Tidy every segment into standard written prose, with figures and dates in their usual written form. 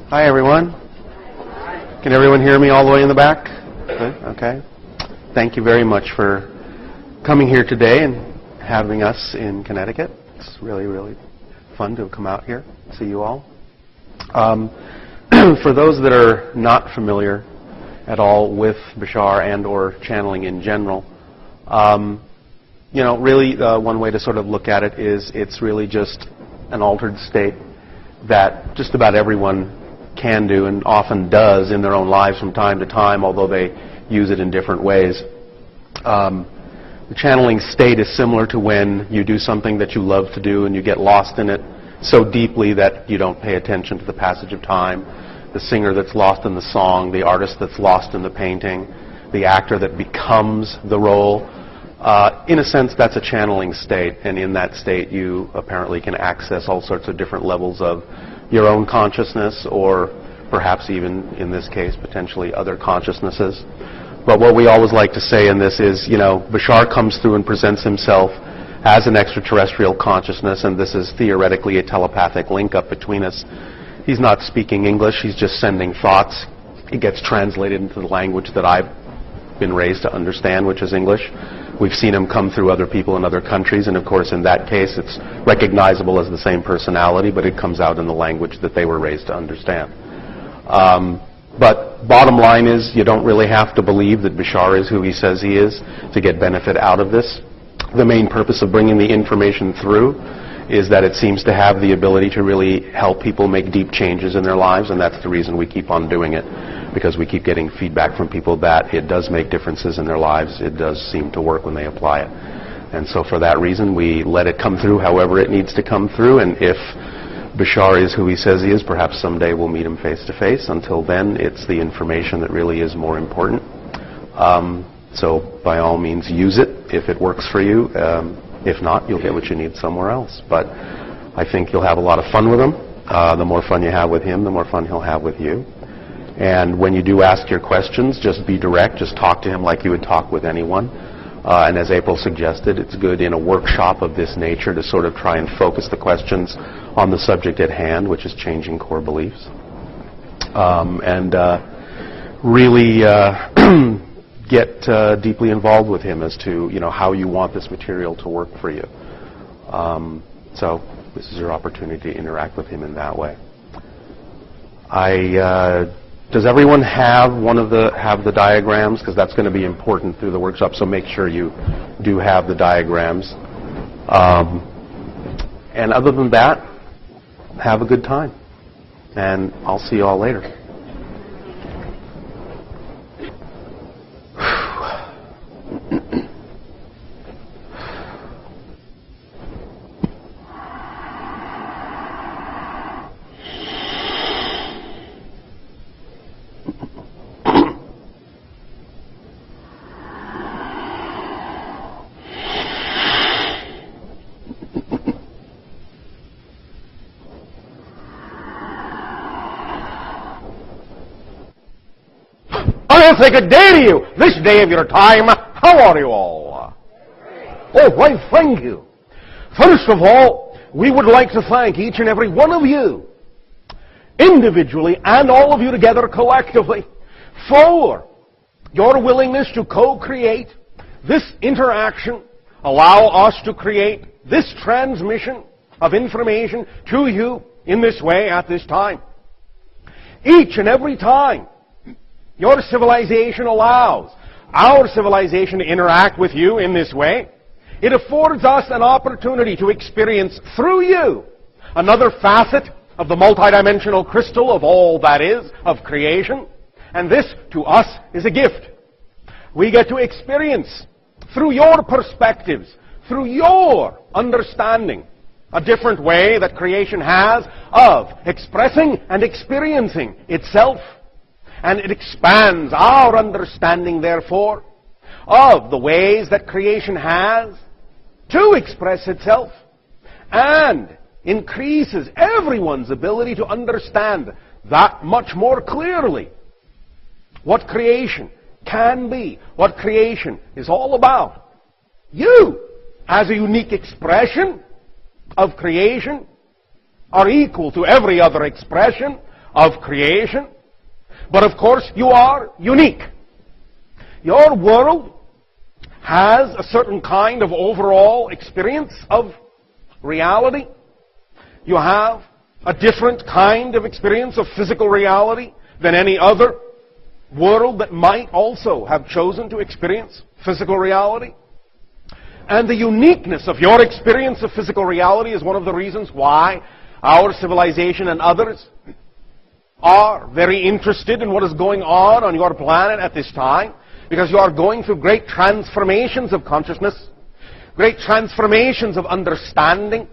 Hi, everyone. Can everyone hear me all the way in the back? Good? Okay. Thank you very much for coming here today and having us in Connecticut. It's really, really fun to have come out here, see you all. For those that are not familiar at all with Bashar and or channeling in general, really one way to sort of look at it is it's really just an altered state that just about everyone can do and often does in their own lives from time to time, although they use it in different ways. The channeling state is similar to when you do something that you love to do and you get lost in it so deeply that you don't pay attention to the passage of time. The singer that's lost in the song, the artist that's lost in the painting, the actor that becomes the role. In a sense, that's a channeling state, and in that state you apparently can access all sorts of different levels of your own consciousness, or perhaps even, in this case, potentially other consciousnesses. But what we always like to say in this is, Bashar comes through and presents himself as an extraterrestrial consciousness, and this is theoretically a telepathic link-up between us. He's not speaking English, he's just sending thoughts. It gets translated into the language that I've been raised to understand, which is English. We've seen him come through other people in other countries, and of course in that case it's recognizable as the same personality, but it comes out in the language that they were raised to understand. But bottom line is, you don't really have to believe that Bashar is who he says he is to get benefit out of this. The main purpose of bringing the information through is that it seems to have the ability to really help people make deep changes in their lives, and that's the reason we keep on doing it, because we keep getting feedback from people that it does make differences in their lives. It does seem to work when they apply it. And so for that reason, we let it come through however it needs to come through, and if Bashar is who he says he is, perhaps someday we'll meet him face to face. Until then, it's the information that really is more important. So by all means, use it if it works for you. If not, you'll get what you need somewhere else. But I think you'll have a lot of fun with him. The more fun you have with him, the more fun he'll have with you. And when you do ask your questions, just be direct. Just talk to him like you would talk with anyone. And as April suggested, it's good in a workshop of this nature to sort of try and focus the questions on the subject at hand, which is changing core beliefs. Really get deeply involved with him as to how you want this material to work for you. So this is your opportunity to interact with him in that way. Does everyone have the diagrams? Because that's going to be important through the workshop. So make sure you do have the diagrams. And other than that, have a good time. And I'll see you all later. I'll say good day to you, this day of your time. How are you all? Oh, why, thank you. First of all, we would like to thank each and every one of you, individually and all of you together collectively, for your willingness to co-create this interaction, allow us to create this transmission of information to you in this way at this time. Each and every time your civilization allows our civilization to interact with you in this way, it affords us an opportunity to experience through you another facet of the multidimensional crystal of all that is, of creation. And this, to us, is a gift. We get to experience, through your perspectives, through your understanding, a different way that creation has of expressing and experiencing itself. And it expands our understanding, therefore, of the ways that creation has to express itself, and increases everyone's ability to understand that much more clearly what creation can be, what creation is all about. You, as a unique expression of creation, are equal to every other expression of creation. But of course, you are unique. Your world has a certain kind of overall experience of reality. You have a different kind of experience of physical reality than any other world that might also have chosen to experience physical reality. And the uniqueness of your experience of physical reality is one of the reasons why our civilization and others are very interested in what is going on your planet at this time, because you are going through great transformations of consciousness, great transformations of understanding,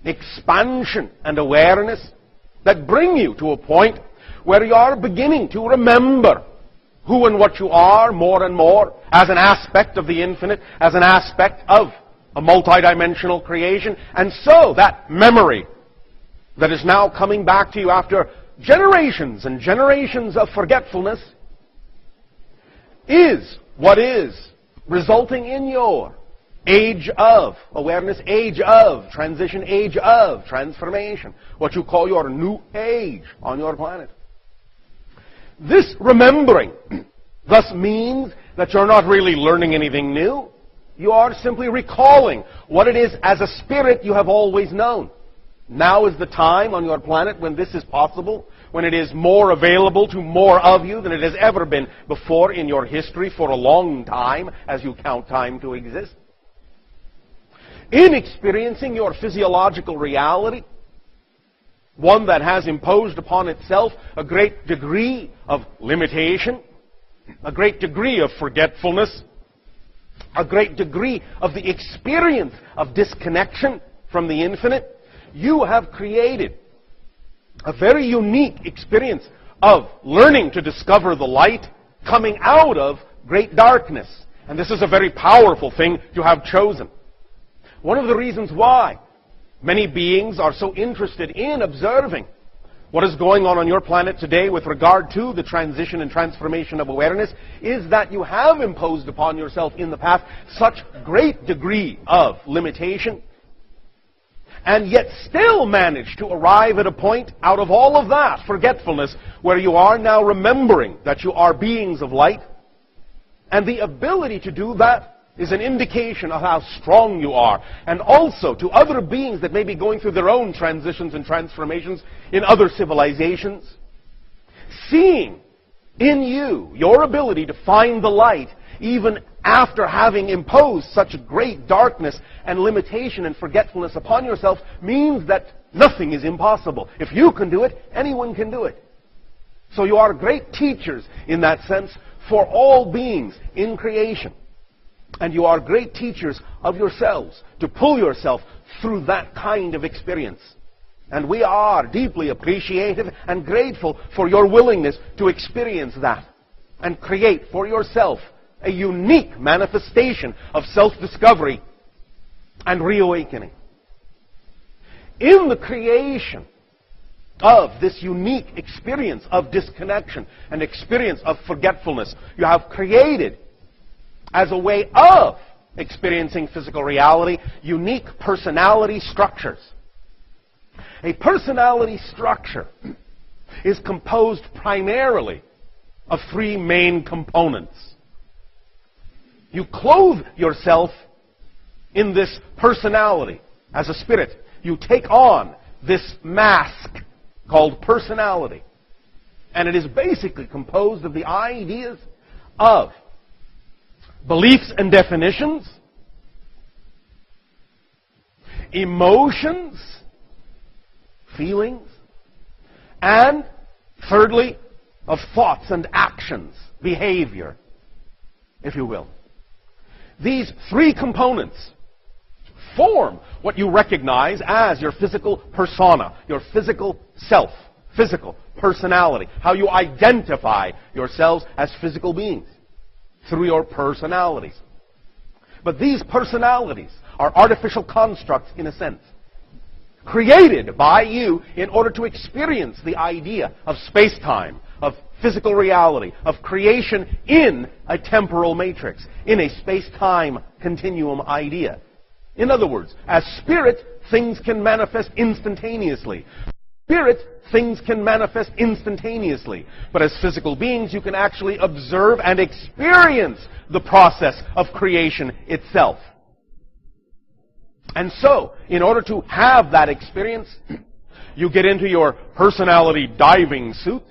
expansion and awareness that bring you to a point where you are beginning to remember who and what you are more and more as an aspect of the infinite, as an aspect of a multidimensional creation. And so that memory that is now coming back to you after generations and generations of forgetfulness is what is resulting in your age of awareness, age of transition, age of transformation, what you call your new age on your planet. This remembering thus means that you're not really learning anything new. You are simply recalling what it is as a spirit you have always known. Now is the time on your planet when this is possible, when it is more available to more of you than it has ever been before in your history for a long time, as you count time to exist. In experiencing your physiological reality, one that has imposed upon itself a great degree of limitation, a great degree of forgetfulness, a great degree of the experience of disconnection from the infinite, you have created a very unique experience of learning to discover the light coming out of great darkness. And this is a very powerful thing to have chosen. One of the reasons why many beings are so interested in observing what is going on your planet today with regard to the transition and transformation of awareness is that you have imposed upon yourself in the past such great degree of limitation, and yet still manage to arrive at a point out of all of that forgetfulness where you are now remembering that you are beings of light. And the ability to do that is an indication of how strong you are. And also to other beings that may be going through their own transitions and transformations in other civilizations, seeing in you your ability to find the light even after having imposed such great darkness and limitation and forgetfulness upon yourself means that nothing is impossible. If you can do it, anyone can do it. So you are great teachers in that sense for all beings in creation. And you are great teachers of yourselves to pull yourself through that kind of experience. And we are deeply appreciative and grateful for your willingness to experience that and create for yourself a unique manifestation of self-discovery and reawakening. In the creation of this unique experience of disconnection and experience of forgetfulness, you have created, as a way of experiencing physical reality, unique personality structures. A personality structure is composed primarily of three main components. You clothe yourself in this personality as a spirit. You take on this mask called personality. And it is basically composed of the ideas of beliefs and definitions, emotions, feelings, and thirdly, of thoughts and actions, behavior, if you will. These three components form what you recognize as your physical persona, your physical self, physical personality, how you identify yourselves as physical beings through your personalities. But these personalities are artificial constructs in a sense, created by you in order to experience the idea of space-time, of physical reality, of creation in a temporal matrix, in a space-time continuum idea. In other words, as spirit, things can manifest instantaneously. spirit, things can manifest instantaneously. But as physical beings, you can actually observe and experience the process of creation itself. And so, in order to have that experience, you get into your personality diving suit,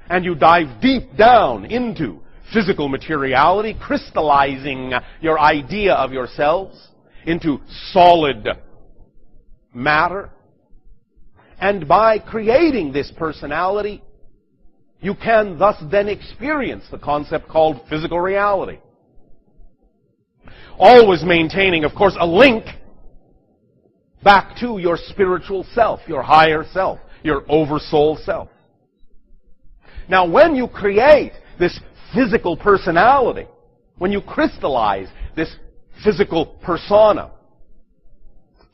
and you dive deep down into physical materiality, crystallizing your idea of yourselves into solid matter. And by creating this personality, you can thus then experience the concept called physical reality. Always maintaining, of course, a link back to your spiritual self, your higher self, your oversoul self. Now, when you create this physical personality, when you crystallize this physical persona,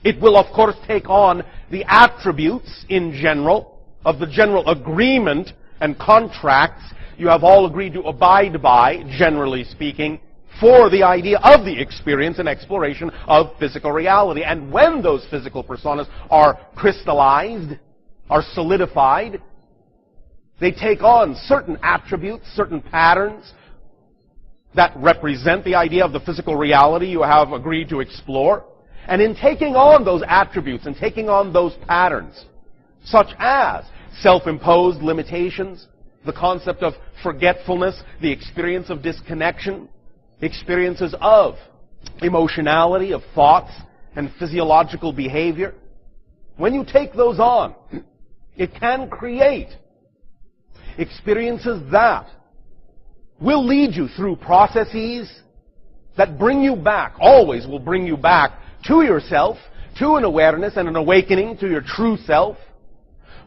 it will, of course, take on the attributes in general of the general agreement and contracts you have all agreed to abide by, generally speaking, for the idea of the experience and exploration of physical reality. And when those physical personas are crystallized, are solidified, they take on certain attributes, certain patterns that represent the idea of the physical reality you have agreed to explore. And in taking on those attributes and taking on those patterns, such as self-imposed limitations, the concept of forgetfulness, the experience of disconnection, experiences of emotionality, of thoughts, and physiological behavior. When you take those on, it can create experiences that will lead you through processes that bring you back, always will bring you back to yourself, to an awareness and an awakening to your true self.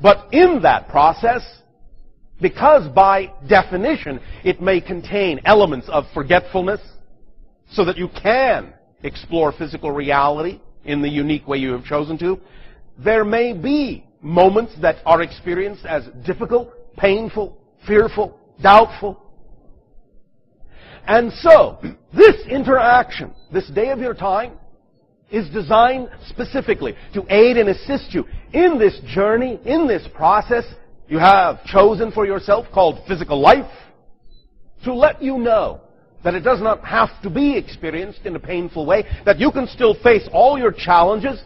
But in that process, because by definition it may contain elements of forgetfulness, so that you can explore physical reality in the unique way you have chosen to, there may be moments that are experienced as difficult, painful, fearful, doubtful. And so, this interaction, this day of your time, is designed specifically to aid and assist you in this journey, in this process you have chosen for yourself called physical life, to let you know that it does not have to be experienced in a painful way, that you can still face all your challenges,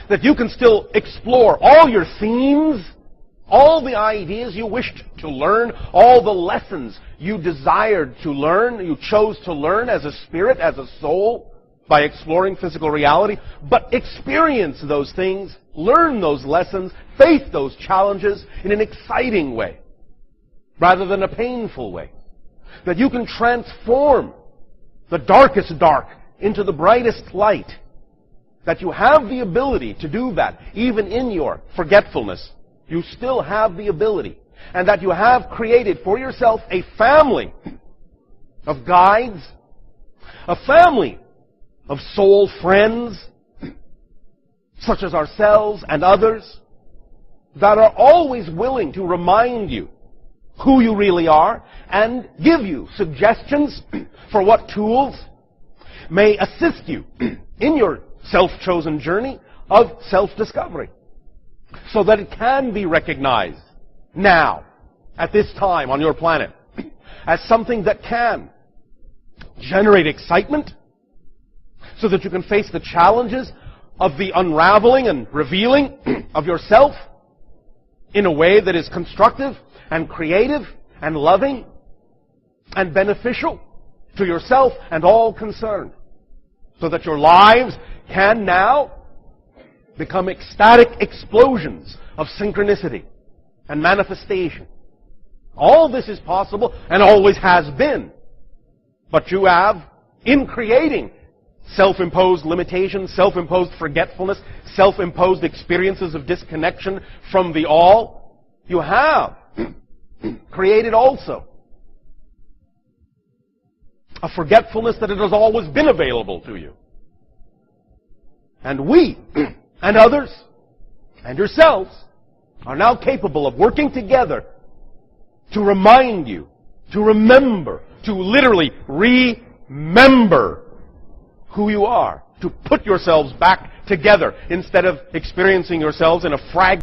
that you can still explore all your themes, all the ideas you wished to learn, all the lessons you desired to learn, you chose to learn as a spirit, as a soul, by exploring physical reality, but experience those things, learn those lessons, face those challenges in an exciting way, rather than a painful way. That you can transform the darkest dark into the brightest light. That you have the ability to do that, even in your forgetfulness. You still have the ability. And that you have created for yourself a family of guides, a family of soul friends, such as ourselves and others, that are always willing to remind you who you really are and give you suggestions for what tools may assist you in your self-chosen journey of self-discovery, so that it can be recognized now, at this time on your planet, as something that can generate excitement, so that you can face the challenges of the unraveling and revealing of yourself in a way that is constructive and creative and loving and beneficial to yourself and all concerned. So that your lives can now become ecstatic explosions of synchronicity and manifestation. All this is possible and always has been. But you have, in creating self-imposed limitations, self-imposed forgetfulness, self-imposed experiences of disconnection from the all, you have created also a forgetfulness that it has always been available to you. And we, and others, and yourselves, are now capable of working together to remind you, to remember, to literally remember who you are, to put yourselves back together instead of experiencing yourselves in a fragment